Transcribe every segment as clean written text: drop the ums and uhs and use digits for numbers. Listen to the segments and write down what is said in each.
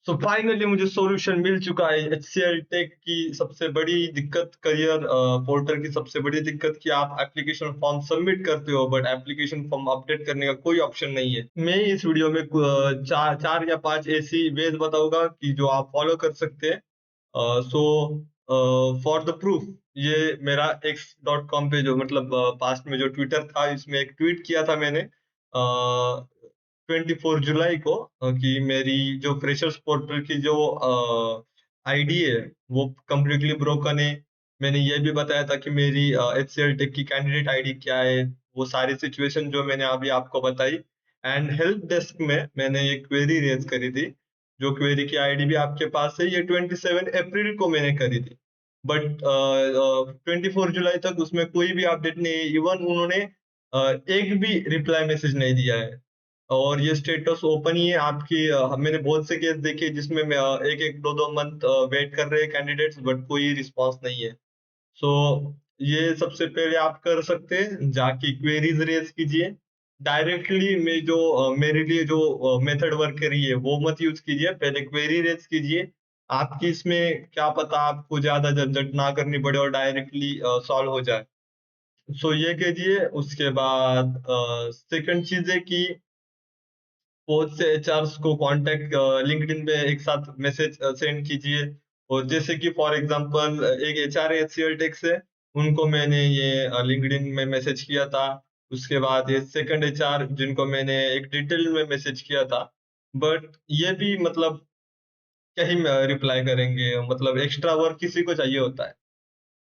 So finally मुझे solution मिल चुका है। एचसीएल टेक की सबसे बड़ी दिक्कत, करियर पोर्टल की सबसे बड़ी दिक्कत कि आप एप्लीकेशन फॉर्म सबमिट करते हो बट एप्लीकेशन फॉर्म अपडेट करने का कोई ऑप्शन नहीं है। मैं इस वीडियो में चार चार या पांच ऐसी वेज बताऊंगा कि जो आप फॉलो कर सकते हैं। सो फॉर द प्रूफ, ये मेरा x.com पे जो मतलब पास्ट में जो ट्विटर था, इसमें एक ट्वीट किया था मैंने 24 जुलाई को, कि मेरी जो फ्रेशर्स पोर्टल की जो आईडी है वो कंप्लीटली ब्रोकन है। मैंने ये भी बताया था कि मेरी एचसीएल टेक की कैंडिडेट आईडी क्या है, वो सारी सिचुएशन जो मैंने अभी आपको बताई। एंड हेल्प डेस्क में मैंने एक क्वेरी रेज करी थी, जो क्वेरी की आईडी भी आपके पास है। ये 27 अप्रैल को मैंने करी थी, बट 24 जुलाई तक उसमें कोई भी अपडेट नहीं है। इवन उन्होंने एक भी रिप्लाई मैसेज नहीं दिया है, और ये स्टेटस ओपन ही है आपकी। मैंने बहुत से केस देखे जिसमें एक एक दो दो मंथ वेट कर रहे हैं कैंडिडेट्स, बट कोई रिस्पॉन्स नहीं है। सो ये सबसे पहले आप कर सकते हैं, जाके क्वेरीज रेज कीजिए डायरेक्टली। में जो मेरे लिए जो मेथड वर्क कर रही है वो मत यूज कीजिए, पहले क्वेरी रेज कीजिए। आपकी इसमें क्या पता आपको ज्यादा झंझट ना करनी पड़े और डायरेक्टली सॉल्व हो जाए। सो ये कीजिए। उसके बाद सेकंड चीज है कि बहुत से एचआरस को कांटेक्ट लिंक्डइन पे एक साथ मैसेज सेंड कीजिए। और जैसे कि फॉर एग्जांपल एक एचआर एचसीएल टेक से, उनको मैंने ये लिंक्डइन में मैसेज किया था। उसके बाद ये सेकंड एचआर जिनको मैंने एक डिटेल में मैसेज किया था, बट ये भी मतलब क्या ही रिप्लाई करेंगे, मतलब एक्स्ट्रा वर्क किसी को चाहिए होता है,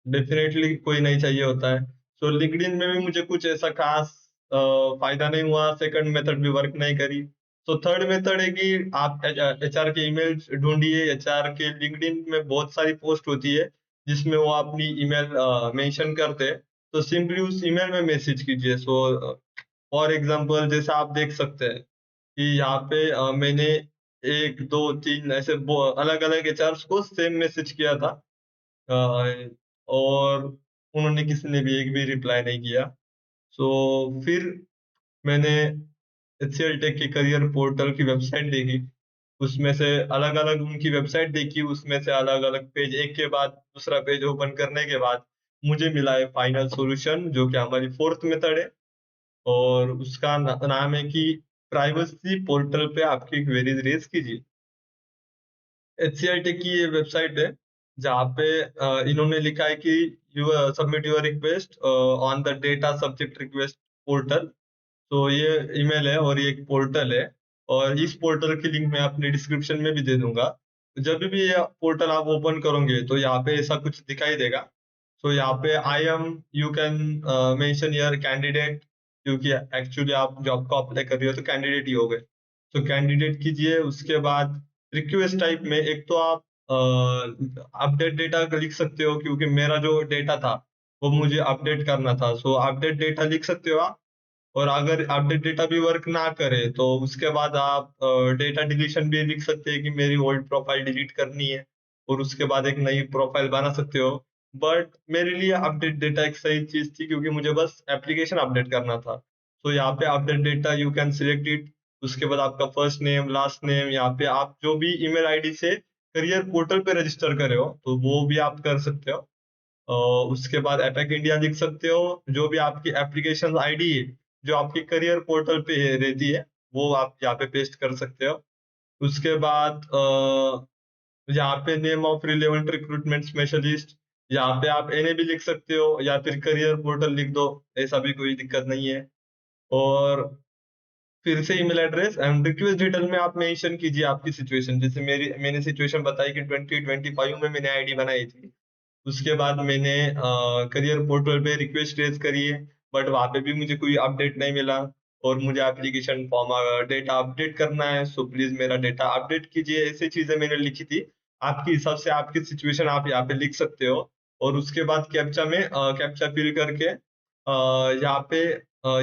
डेफिनेटली कोई नहीं चाहिए होता है। सो लिंक्डइन में भी मुझे कुछ ऐसा खास फायदा नहीं हुआ, सेकंड मेथड भी वर्क नहीं करी। तो थर्ड मेथड है कि आप एचआर के ईमेल ढूंढिए। एचआर के लिंक्डइन में बहुत सारी पोस्ट होती है जिसमें वो अपनी ईमेल मेंशन करते हैं, तो सिंपली उस ईमेल में मैसेज कीजिए। सो फॉर एग्जांपल जैसा आप देख सकते हैं कि यहाँ पे मैंने एक दो तीन ऐसे अलग अलग एचआर को सेम मैसेज किया था, अ, और उन्होंने किसी ने भी एक भी रिप्लाई नहीं किया। सो फिर मैंने एचसीएल टेक के करियर पोर्टल की वेबसाइट देखी, उसमें से अलग अलग उनकी वेबसाइट देखी, उसमें से अलग अलग पेज एक के बाद दूसरा पेज ओपन करने के बाद मुझे मिला है फाइनल सॉल्यूशन, जो कि हमारी फोर्थ मेथड है। और उसका नाम है कि प्राइवेसी पोर्टल पे आपकी क्वेरीज रेज कीजिए। एचसीआईटी की ये वेबसाइट है, जहाँ पे इन्होंने लिखा है कि you submit your request on the data subject request portal. तो ये ईमेल है और ये एक पोर्टल है, और इस पोर्टल की लिंक मैं अपने डिस्क्रिप्शन में भी दे दूंगा। तो जब भी ये पोर्टल आप ओपन करोगे तो यहाँ पे ऐसा कुछ दिखाई देगा। तो यहाँ पे I am, you can mention your candidate, क्योंकि एक्चुअली आप जॉब को अप्लाई कर रहे हो तो कैंडिडेट ही हो गए। तो कैंडिडेट कीजिए। उसके बाद रिक्वेस्ट टाइप में एक तो आप अपडेट डेटा लिख सकते हो, क्योंकि मेरा जो डेटा था वो मुझे अपडेट करना था। सो अपडेट डेटा लिख सकते हो आप। और अगर अपडेट डेटा भी वर्क ना करे तो उसके बाद आप डेटा डिलीशन भी लिख सकते हैं कि मेरी ओल्ड प्रोफाइल डिलीट करनी है, और उसके बाद एक नई प्रोफाइल बना सकते हो। बट मेरे लिए अपडेट डेटा एक सही चीज थी, क्योंकि मुझे बस एप्लीकेशन अपडेट करना था। तो यहाँ पे update data you can select it. उसके बाद आपका फर्स्ट नेम लास्ट नेम, यहाँ पे आप जो भी ईमेल आईडी से करियर पोर्टल पे रजिस्टर करे हो तो वो भी आप कर सकते हो। उसके बाद एपेक इंडिया लिख सकते हो। जो भी आपकी एप्लीकेशन आईडी है जो आपकी करियर पोर्टल पे रहती है, वो आप यहाँ पे पेस्ट कर सकते हो। उसके बाद यहाँ पे name of relevant recruitment specialist, यहाँ पे आप एनए भी लिख सकते हो या फिर करियर पोर्टल लिख दो, ऐसा भी कोई दिक्कत नहीं है। और फिर से email address and request detail में आप मेंशन कीजिए आपकी सिचुएशन। जैसे मैंने सिचुएशन बताई कि 2025 में मैंने आईडी बनाई थी। उसके बाद मैंने करियर पोर्टल पे रिक्वेस्ट रेज करी है, बट वहां पे भी मुझे कोई अपडेट नहीं मिला। और मुझे एप्लीकेशन फॉर्म डेटा अपडेट करना है, सो प्लीज मेरा डेटा अपडेट कीजिए। ऐसी चीजें मैंने लिखी थी। आपके हिसाब से आपकी सिचुएशन आप यहाँ पे लिख सकते हो। और उसके बाद कैप्चा में कैप्चा फिल करके यहाँ पे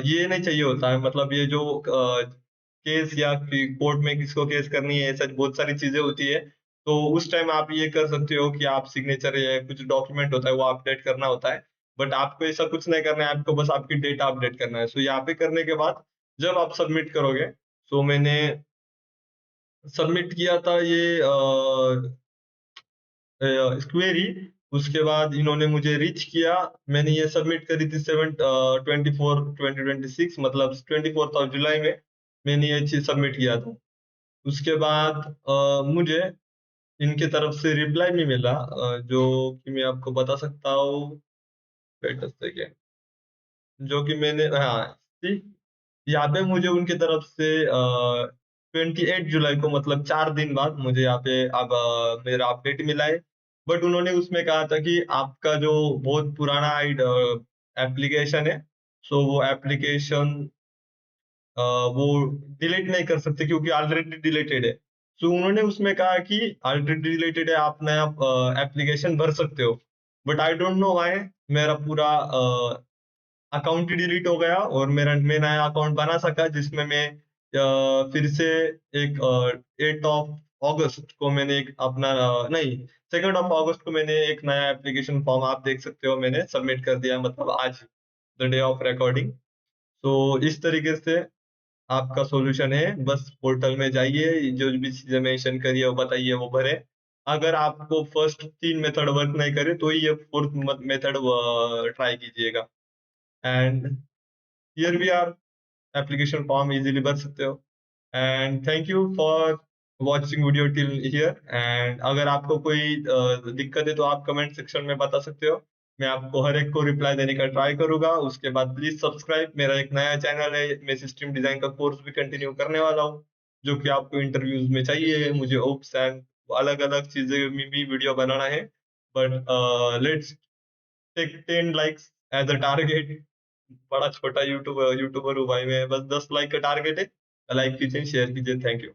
ये नहीं चाहिए होता है, मतलब ये जो केस या कोर्ट में किसको केस करनी है, ऐसा बहुत सारी चीजें होती है। तो उस टाइम आप ये कर सकते हो कि आप सिग्नेचर या कुछ डॉक्यूमेंट होता है वो अपडेट करना होता है। बट आपको ऐसा कुछ नहीं करना है, आपको बस आपकी डेटा अपडेट करना है। सो यहाँ पे करने के बाद जब आप सबमिट करोगे, सो मैंने सबमिट किया था ये क्वेरी। उसके बाद इन्होंने मुझे रीच किया। मैंने ये सबमिट करी थी 7/24/2026, मतलब 24 जुलाई में मैंने ये चीज सबमिट किया था। उसके बाद मुझे इनके तरफ से रिप्लाई भी मिला, जो कि मैं आपको बता सकता हूँ। Wait a second. जो कि मैंने, हाँ, सी, यहाँ पे मुझे उनकी तरफ से 28 जुलाई को, मतलब 4 दिन बाद मुझे यहाँ पे अब मेरा अपडेट मिला है। बट उन्होंने उसमें कहा था कि आपका जो बहुत पुराना एप्लीकेशन है, सो वो एप्लीकेशन वो डिलीट नहीं कर सकते क्योंकि ऑलरेडी डिलीटेड है। सो उन्होंने उसमें कहा कि ऑलरेडी डिलीटेड है, आप नया एप्लीकेशन भर सकते हो। But I don't know why मेरा पूरा अकाउंट ही डिलीट हो गया और मेरा मैं नया अकाउंट बना सका, जिसमें मैं फिर से एक 8 ऑफ अगस्त को मैंने एक अपना नहीं, 2 ऑफ अगस्त को मैंने एक नया एप्लीकेशन फॉर्म, आप देख सकते हो, मैंने सबमिट कर दिया, मतलब आज, द डे ऑफ रिकॉर्डिंग। तो इस तरीके से आपका सॉल्यूशन है। बस पोर्टल में जाइए, जो भी चीजें मेंशन करी है वो बताइए, वो भरे। अगर आपको फर्स्ट 3 मेथड वर्क नहीं करे तो ये फोर्थ मेथड ट्राई कीजिएगा। And here we are, application form easily भर सकते हो। And thank you for watching video till here. And अगर आपको कोई दिक्कत है तो आप कमेंट सेक्शन में बता सकते हो। मैं आपको हर एक को रिप्लाई देने का ट्राई करूंगा। उसके बाद प्लीज सब्सक्राइब, मेरा एक नया चैनल है, मैं सिस्टम डिजाइन का कोर्स भी कंटिन्यू करने वाला हूँ, जो कि आपको इंटरव्यूज में चाहिए। मुझे ओप्स एंड अलग अलग चीजें में भी वीडियो बनाना है। But let's take 10 likes as a target. बड़ा छोटा यूट्यूबर यूट्यूबर हूँ भाई मैं, बस 10 लाइक का टारगेट है। लाइक कीजिए, शेयर कीजिए। Thank you.